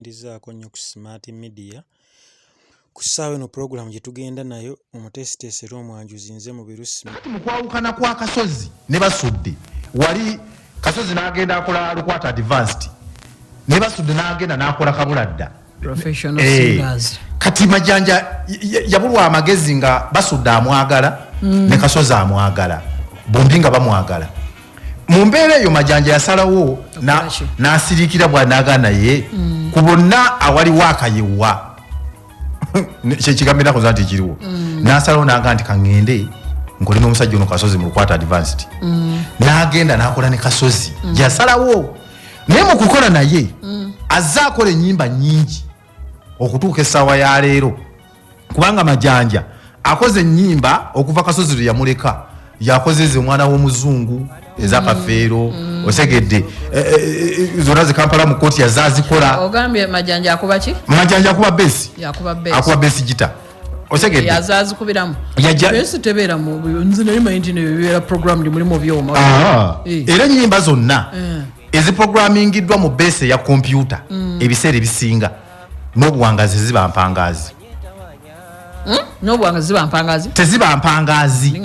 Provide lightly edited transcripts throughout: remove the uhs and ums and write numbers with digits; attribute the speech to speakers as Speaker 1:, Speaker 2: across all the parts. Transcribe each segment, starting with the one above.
Speaker 1: Ndizaako nnyo ku smart media kusaawe no program gye tugenda nayo omutesitesera omwanjuzi nze mu birusi
Speaker 2: mukwawukana kwa Kasozi ne Basudde wali Kasozi n'agenda akola lukwata advanced ne Basudde n'agenda n'akola kabuladda
Speaker 3: professional singers
Speaker 2: kati majanja yabulwa amagezi nga Basudde amwagala ne Kasozi amwagala bombi nga bamwagala mu mbeera eyo majanja yasalawo n'asirikira bw'anaagana ye ku bonna awali waakayewa kyekigambira kuza nti kiriwo n'asalawo n'aga nti kaŋŋende nkole n'omusajja ono Kasozi mu lukwata advanced n'agenda n'akola ne Kasozi yasalawo naye mu kukola naye azze akola ennyimba nnyingi okutuuka essaawa ya leero kubanga majanja akoze ennyimba okuva Kasozi lwe yamuleka yakoze ze mwana w'omuzungu ezakafeero osegedde zonna ze Kampala mu kooti yazazikola
Speaker 3: ogambye majanja akuba ki
Speaker 2: majanja akuba besi
Speaker 3: akuba
Speaker 2: besi gita osegedde
Speaker 3: yazazikubiramu besi tebeera mu nze nali mayinti ne bibeera program mulimu byoma
Speaker 2: era ennyimba zonna eziprogramingiddwa mu besi ya kompyuta ebiseera ebisinga n'obuwangazi ziba mpangazi
Speaker 3: n'obuwangazi ziba mpangazi
Speaker 2: teziba mpangazi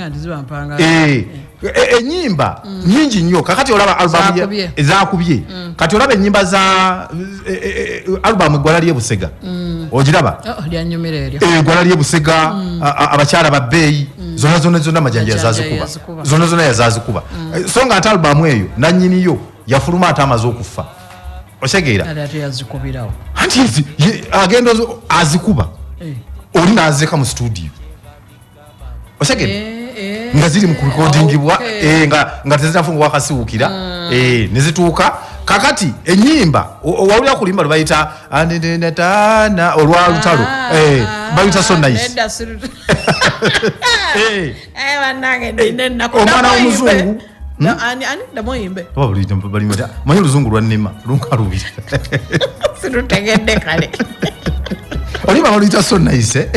Speaker 2: ennyimba nyingi nnyo kakati olaba album ezakubye kati olaba ennyimba za album Eggwala ly'Ebusega ogiraba
Speaker 3: lyanyumira eryo
Speaker 2: Eggwala ly'Ebusega abakyala ba bbeeyi zonna majanja yazazikuba zonna yazazikuba so nga ate album eyo nannyiniyo yafuluma ate amaze okufa osegeera anti agenda azikuba oli n'azeka mu studio osegedde nga ziri mu kurekodingibwa nga tezinafungibwa akasiwukira ne zituuka kakati ennyimba wawulira kulimba lwe bayita anenetana olwa lutalo bayita so nice omwana w'omuzungu manyi oluzungu lwannema lunkalubiri
Speaker 3: sirutegedde kale
Speaker 2: olima oluyita so nice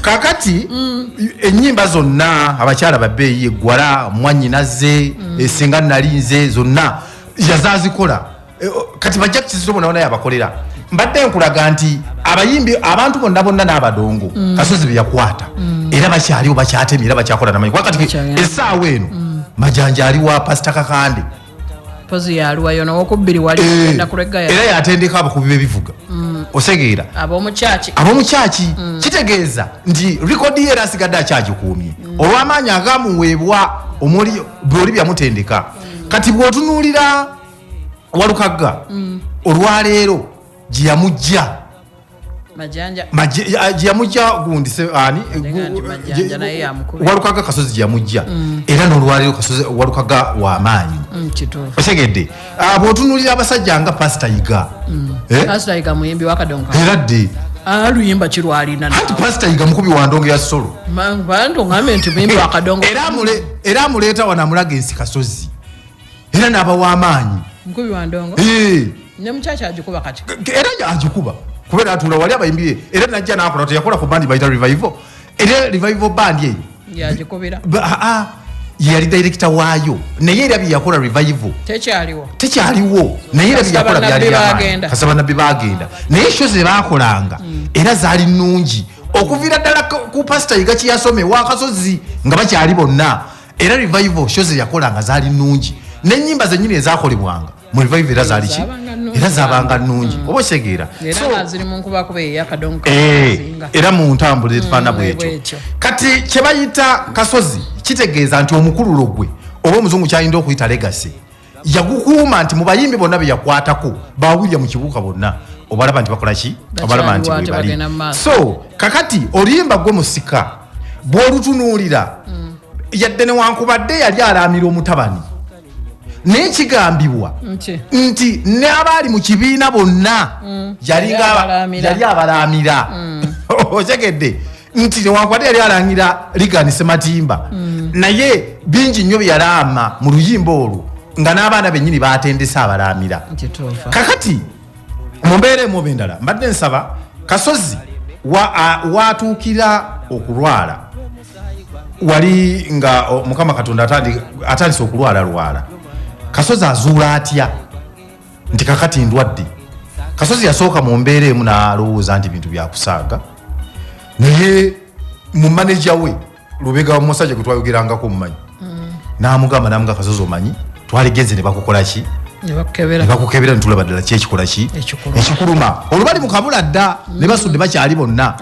Speaker 2: kakati ennyimba zonna abakyala babbeeyi Eggwala Mwannyinaze Singa Nalinze zonna yazazikola kati bajja kukizitobona naye abakolera mbadde nkulaga nti abayimbi abantu bonna n'abadongo Kasozi bye yakwata era bakyaliwo bakyatemye era bakyakola namanyi wakati essaawa eno majanja aliwa Pastor Kakande
Speaker 3: pozi yaluwayo n'okubbiri wali kugenda kulegaya
Speaker 2: era yatendeka abakubi b'ebivuga osegeera ab'omukyaki kitegeeza nti rekodi era asigadde akyagikuumye olw'amaanyi agamuweebwa bw'oli byamutendeka kati bw'otunuulira Walukagga olwaleero gye yamujja gundi Walukagga Kasozi gye yamujja era n'olwaleero Walukagga w'amaanyi osegedde bw'otunuulira abasajja nga Pastor Yiga
Speaker 3: muyimbi wakadonka
Speaker 2: era dde
Speaker 3: aluyimba kirwalina
Speaker 2: anti Pastor Yiga mukubi wa ndongo ya solo
Speaker 3: bantu ngambe nti muyimbi wakadongo
Speaker 2: era amuleeta wano amulaga ensi Kasozi era n'aba w'amaanyi
Speaker 3: mukubi wa ndongo ne mukyaki agikuba kati
Speaker 2: era agikuba kubeera atula wali abayimbi era najja n'akola teyakola ku bandi bayita revival era revival bandi eyo
Speaker 3: yagikubira
Speaker 2: yali director waayo naye era byakola revival tekyaliwo naye era byakola byali kasaba nabbi bagenda naye show ze bakolanga era zaali nnungi okuvira ddala ku Pastor Yiga kiyasome wa Kasozi nga bakyali bonna era revival show ze yakolanga zaali nnungi n'ennyimba zennyini ezakolebwanga mu revival era zaali ki era zabanga nnungi oba osegeera era mu ntambula ezifaana bwekyo kati kye bayita Kasozi kitegeeza nti omukululo gwe oba omuzungu kyayinza okuyita legacy yagukuuma nti mu bayimbi bonna be yakwatako bawulya mu kibuuka bonna obalaba nti bakola ki obalaba nti bwe bali so kakati oluyimba gwe musika bw'olutunuulira yadde newankubadde yali alaamira omutabani naye kigambibwa nti n'abaali mu kibiina bonna yali abalaamira otegedde nti newankubadde yali alangira Ligani Sematimba naye bingi nnyo bye yalaama mu luyimba olwo nga n'abaana bennyini baatendesa abalaamira kakati mu mbeera emu oba endala mbadde nsaba Kasozi watuukira okulwala wali nga Mukama Katonda atandise okulwala Kasozi azuula atya nti kakati ndwadde. Kasozi yasooka mu mbeera emu n'alowooza nti bintu byakusaaga, naye mu maneja we Lubega omusajja gwe twayogerangako mumanyi n'amugamba Kasozi omanyi twaligenze ne bakukola ki, ne bakukebera ntulaba ddala ki ekikola ki ekikuluma olubali mu kabula dda ne Basudde bakyali bonna.